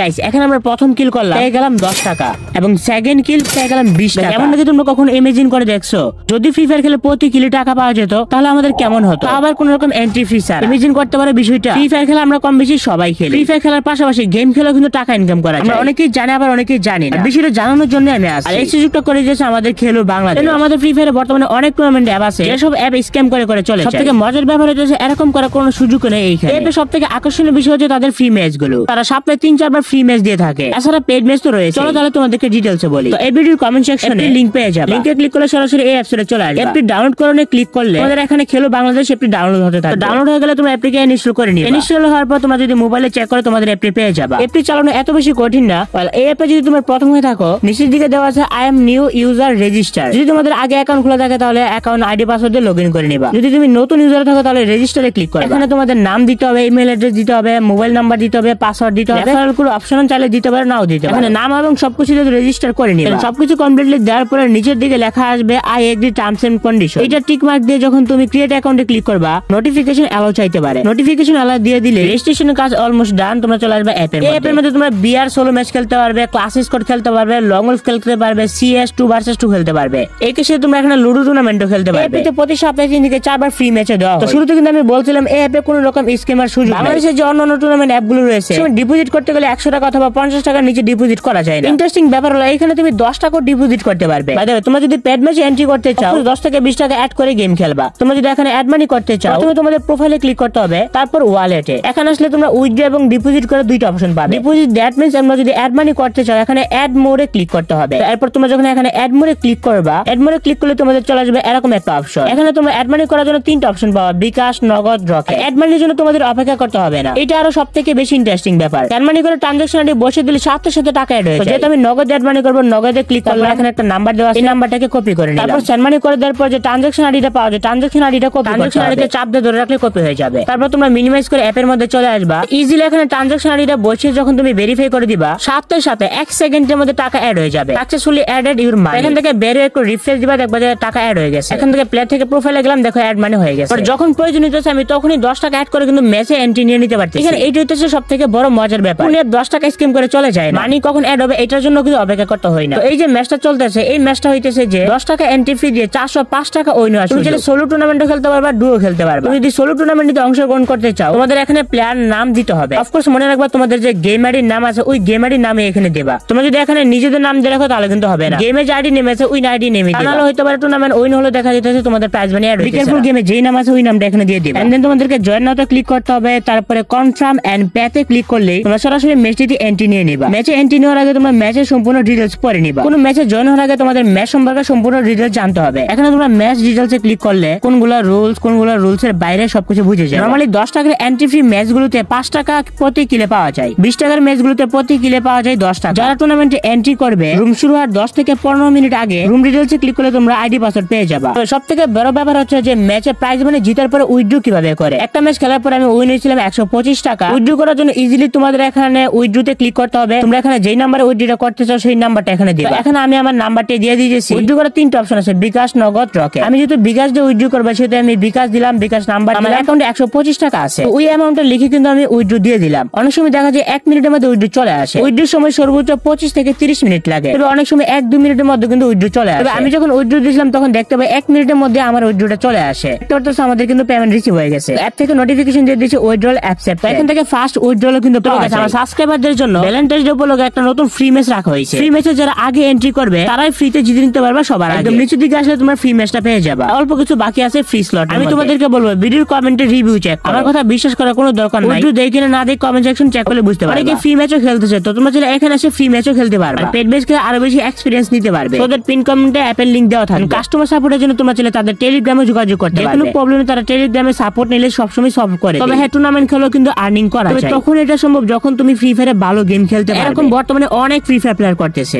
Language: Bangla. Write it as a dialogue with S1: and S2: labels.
S1: গাইস এখন আমরা প্রথম কিল করলাম, পেয়ে গেলাম 10 টাকা এবং সেকেন্ড কিল পেয়ে গেলাম 20 টাকা। এমন নাকি তোমরা কখনো ইমেজিন করে দেখছো যদি ফ্রি ফায়ার খেলে প্রতি কিলে টাকা পাওয়া যেত তাহলে আমাদের কেমন হতো? আবার কোন রকম এন্ট্রি ফি স্যার ইমেজিন করতে পারে বিষয়টা। ফ্রি ফায়ার খেলা আমরা কম বেশি সবাই খেলি। ফ্রি ফায়ার খেলার পাশাপাশি গেম খেলেও কিন্তু টাকা ইনকাম করা যায়। আমরা অনেকেই জানি আবার অনেকেই জানি না। বিষয়টা জানানোর জন্য আমি আসছি। আর এই সুযোগটা করে দিয়েছে আমাদের খেলো বাংলাদেশ। আমাদের ফ্রি ফায়ারে বর্তমানে অনেক টুর্নামেন্ট অ্যাপ আছে যেসব অ্যাপ স্ক্যাম করে চলে। সবথেকে মজার ব্যাপার হচ্ছে এরকম করার কোনো সুযোগ নেই এইখানে। এতে সবথেকে আকর্ষণীয় বিষয় হচ্ছে তাদের ফ্রি ম্যাচ গুলো। তারা সপ্তাহে 3-4 বার ফ্রি ম্যাচ দিয়ে থাকে। এছাড়া পেড ম্যাচ তো রয়েছে। চলো তাহলে তোমাদেরকে ডিটেইলসে বলি। তো এই ভিডিওর কমেন্ট সেকশনে লিংক পেয়ে যাবে। লিংকে ক্লিক করলে সরাসরি এই অ্যাপসে চলে আসবে। অ্যাপটি ডাউনলোড করে ক্লিক করলে তোমাদের এখানে খেলো বাংলাদেশ অ্যাপটি ডাউনলোড হতে থাকবে। ডাউনলোড হয়ে গেলে তোমরা অ্যাপটিকে ইনস্টল করে নিবে। ইনস্টল হওয়ার পর তোমরা যদি মোবাইলে চেক করো তোমাদের অ্যাপটি পেয়ে যাবে। অ্যাপটি চালানো এত বেশি কঠিন না। এই অ্যাপে যদি তোমরা প্রথম হয়ে থাকো নিচের দিকে দেওয়া আছে I am new user register. যদি তোমাদের আগে অ্যাকাউন্ট খোলা থাকে তাহলে অ্যাকাউন্ট আইডি পাসওয়ার্ড দিয়ে লগইন করে নিবা। যদি তুমি নতুন ইউজার থাকো তাহলে রেজিস্টারে ক্লিক করবে। এখানে তোমাদের নাম দিতে হবে, ইমেল অ্যাড্রেস দিতে হবে, মোবাইল নাম্বার দিতে হবে, পাসওয়ার্ড দিতে হবে। রেফারেল কোড অপশন চাইলে দিতে পারো, নাও দিতে পারো। এখানে নাম এবং সবকিছু দিয়ে রেজিস্টার করে নিবে। সবকিছু কমপ্লিটলি দেওয়ার পরে নিচের দিকে লেখা আসবে I agree terms and condition. এটা টিক মার্ক দিয়ে যখন তুমি ক্রিয়েট অ্যাকাউন্টে ক্লিক করবা নোটিফিকেশন অ্যালাউ চাইতে পারে। নোটিফিকেশন অ্যালাউ দিয়ে দিলে রেজিস্ট্রেশনের কাজ অলমোস্ট ডান। তোমরা চলে আসবে অ্যাপের মধ্যে। অ্যাপের মধ্যে তোমরা বিআর সোলো ম্যাচ খেলতে পারবে, ক্লাসিক স্কোয়াড খেলতে পারবে, লং ওলফ খেলতে পারবে, সিএস 2 ভার্সেস 2 খেলতে পারবে। এই কেসে তোমরা এখানে লুডো টুর্নামেন্টও খেলতে পারবে। এতে প্রতি সপ্তাহে 3 থেকে 4 বার ফ্রি ম্যাচে দেওয়া হয়। তো শুরুতে কিন্তু আমি বলছিলাম এই অ্যাপে কোনো রকম স্ক্যামের সুযোগ নেই। বাংলাদেশে যে অন্যান্য টুর্নামেন্ট অ্যাপগুলো রয়েছে তুমি ডিপোজিট করতে গেলে 100 টাকা অথবা 50 টাকার নিচে ডিপোজিট করা যায় না। ইন্টারেস্টিং ব্যাপার হলো এখানে তুমি 10 টাকা ডিপোজিট করতে পারবে। বাই দ্য ওয়ে তোমরা যদি পেড ম্যাচে এন্ট্রি করতে চাও 10 থেকে 20 টাকা অ্যাড করে গেম খেলবা। তোমরা যদি এখানে অ্যাড মানি করতে চাও তুমি তোমাদের প্রোফাইলে ক্লিক করতে হবে, তারপর ওয়ালেটে। এখানে আসলে তোমরা উইথড্র এবং ডিপোজিট করে দুইটা অপশন পাবে। ডিপোজিট দ্যাট মিন্স আমরা যদি অ্যাড মানি করতে চাও এখানে অ্যাড মোরে ক্লিক করতে হবে। এরপর তোমরা যখন এখানে অ্যাড মোরে ক্লিক করবা, অ্যাড মোরে ক্লিক করলে তোমাদের চলে আসবে এরকম একটা অপশন। এখানে তোমরা অ্যাড মানি করার জন্য 3টা অপশন পাবা, বিকাশ, নগদ, রকেট। অ্যাড মানির জন্য তোমাদের অপেক্ষা করতে হবে না। এটা আরো সবথেকে বেশি ইন্টারেস্টিং ব্যাপার। অ্যাড মানি করে ট্রানজাকশন আইডি বসে দিলে সাথে সাথে টাকা অ্যাড হয়ে যায়। যেহেতু আমি নগদ অ্যাড মানি করব, নগদে ক্লিক করলে এখানে একটা নাম্বার দেওয়া আছে, এই নাম্বারটাকে কপি করে নিলাম। তারপর সেন্ড মানি করে দেওয়ার পর যে ট্রানজাকশন আইডিটা পাওয়া যায় ট্রানজাকশন আইডিটা কপি করতে হবে। ট্রানজাকশন আইডিতে চাপ দিয়ে ধরে রাখলে কপি হয়ে যাবে। তারপর তোমরা মিনিমাইজ করে অ্যাপের মধ্যে চলে আসবা। ইজিলি এখানে ট্রানজাকশন আইডিটা বসে যখন তুমি ভেরিফাই করে দিবা সাথে সাথে 1 সেকেন্ডের মধ্যে টাকা অ্যাড হয়ে যাবে। সাকসেসফুলি অ্যাডেড ইউর মানি। এখান থেকে বের হয়ে একটু রিফ্রেশ দিবা, দেখবা যে টাকা অ্যাড হয়ে গেছে। এখান থেকে প্লে থেকে প্রোফাইলে গেলাম, দেখো অ্যাড মানি হয়ে গেছে। আর যখন প্রয়োজন হচ্ছে আমি তখনই 10 টাকা অ্যাড করে কিন্তু ম্যাচে এন্ট্রি নিয়ে নিতে পারতেছি। এখানে এইটা হচ্ছে সবথেকে বড় মজার ব্যাপার। কোন 10 টাকা স্কিম করে চলে যায় না, মানি কখন অ্যাড হবে এটার জন্য কিন্তু অপেক্ষা করতে হয় না। তো এই যে ম্যাচটা চলতেছে এই ম্যাচটা হইতেছে যে 10 টাকা এন্ট্রি ফি দিয়ে 405 টাকা উইন হয়। তুমি চাইলে সোলো টুর্নামেন্টও খেলতে পারবা, ডুও খেলতে পারবা। তুমি যদি সোলো টুর্নামেন্টে অংশগ্রহণ করতে চাও তোমাদের এখানে প্লেয়ার নাম দিতে হবে। অফকোর্স মনে রাখবা তোমাদের যে গেম আইডির নাম আছে ওই গেম আইডির নামে এখানে দেবা। তোমরা যদি এখানে নিজেদের নাম দিয়ে রাখো তাহলে কিন্তু হবে না। গেমে যে আইডি নেম আছে ওই আইডি নেমে দিবা। তাহলে হয়তো পারে টুর্নামেন্ট উইন হলো দেখা যাচ্ছে তোমাদের প্রাইজ মানি অ্যাড হয়েছে। বিকেরফুল গেমে যেই নাম আছে ওই নামটা এখানে দিয়ে দিবা। এন্ড দেন তোমাদেরকে জয়েন নাওতে ক্লিক করতে হবে। তারপরে কনফার্ম এন্ড পেতে ক্লিক করলেই তোমরা সরাসরি ম্যাচটিতে এন্ট্রি নিয়ে নিবা। ম্যাচে এন্ট্রি নেওয়ার আগে তোমরা ম্যাচের সম্পূর্ণ ডিটেইলস পড়ে নিবা। কোন ম্যাচে জয়েন হওয়ার আগে তোমাদের ম্যাচ সম্পর্কে সম্পূর্ণ ডিটেইলস জানতে হবে। এখানে তোমরা ম্যাচ ডিটেইলসে ক্লিক করলে কোনগুলা রুলস এর বাইরে সবকিছু বুঝে যায়। নরমালি 10 টাকার এন্ট্রি ফ্রি ম্যাচগুলোতে 5 টাকা প্রতি কিলে পাওয়া যায়। 20 টাকার ম্যাচগুলোতে প্রতি কিলে পাওয়া যায় 10 টাকা। যারা টুর্নামেন্টে এন্ট্রি করবে রুম শুরু হওয়ার 10 থেকে 15 মিনিট আগে রুম ডিটেইলসে ক্লিক করলে তোমরা আইডি পাসওয়ার্ড পেয়ে যাবা। তো সবথেকে বড় ব্যাপার হচ্ছে যে ম্যাচে প্রাইজ মানি জিতার পরে উইথড্র কিভাবে করে। একটা ম্যাচ খেলার পর আমি উইন হয়েছিলাম 125 টাকা। উইথড্র করার জন্য ইজিলি তোমাদের এখানে উইথড্রতে ক্লিক করতে হবে। তোমরা এখানে যেই নাম্বারে উইথড্র করতে চাও সেই নাম্বারটা এখানে দিবা। এখানে আমি আমার নাম্বারটা দিয়ে দিয়েছি। উইথড্র করার 3টা অপশন আছে, বিকাশ, নগদ, রকেট। আমি যেহেতু বিকাশ দিয়ে উইথড্র করব সেটা আমি বিকাশ দিলাম, বিকাশ নাম্বার আমার অ্যাকাউন্টে 125 টাকা আছে। ওই অ্যামাউন্টটা লিখে কিন্তু আমি উইথড্র দিয়ে দিলাম। অনেক সময় দেখা যায় 1 মিনিটের মধ্যে উইথড্র চলে আসে। উইথড্রর সময় সর্বোচ্চ 25 থেকে 30 মিনিট লাগে। তবে অনেক সময় 1-2 মিনিটের মধ্যে কিন্তু উইথড্র চলে আসে। আমি যখন উইথড্র দিয়েছিলাম তখন দেখতে পাই 1 মিনিটের মধ্যে আমার উইথড্রটা চলে আসে। অর্থাৎ আমাদের কিন্তু পেমেন্ট রিসিভ হয়ে গেছে। অ্যাপ থেকে নোটিফিকেশন দিয়ে দিয়েছে উইথড্রল অ্যাকসেপ্ট। এখান থেকে ফাস্ট উইথড্রল কিন্তু পাওয়া যায়। আমার সাবস্ক্রাইবারদের জন্য ভ্যালেন্টাইন্স ডে উপলক্ষে একটা নতুন ফ্রি ম্যাচ রাখা হয়েছে। ফ্রি ম্যাচে যারা আগে এন্ট্রি করবে তারাই ফ্রিতে জিতে নিতে পারবে সবার আগে। একদম নিচের দিকে আসলে তোমরা ফ্রি ম্যাচটা পেয়ে যাবে। অল্প কিছু বাকি আছে ফ্রি স্লট। আমি তোমাদেরকে বলবো ভিডিওর কমেন্টে রিভিউ চেক করো। আমার কথা বিশ্বাস করার কোনো দরকার নাই। উইথড্র দেখে না দেখে কমেন্ট সেকশন চেক করলে বুঝতে পারবে। অনেকে ফ্রি ম্যাচও খেলতেছে, তো তোমরা চাইলে এখানে এসে ফ্রি ম্যাচও খেলতে পারবে। পেড ম্যাচ খেলে আরো বেশি এক্সপেরিয়েন্স নিতে পারবে। ওদের পিন কমেন্টে অ্যাপের লিংক দেওয়া থাকবে। কাস্টমার সাপোর্টের জন্য তোমরা চাইলে তাদের টেলিগ্রামে যোগাযোগ করতে পারবে। কোনো প্রবলেমে তারা টেলিগ্রামে সাপোর্ট নিলে সবসময় সলভ করে। তবে হ্যাঁ টুর্নামেন্ট খেলেও কিন্তু আর্নিং করা যায়। তখন এটা সম্ভব যখন তুমি ফ্রি ফায়ারে ভালো গেম খেলতে পারবে। এরকম বর্তমানে অনেক ফ্রি ফায়ার প্লেয়ার করতেছে।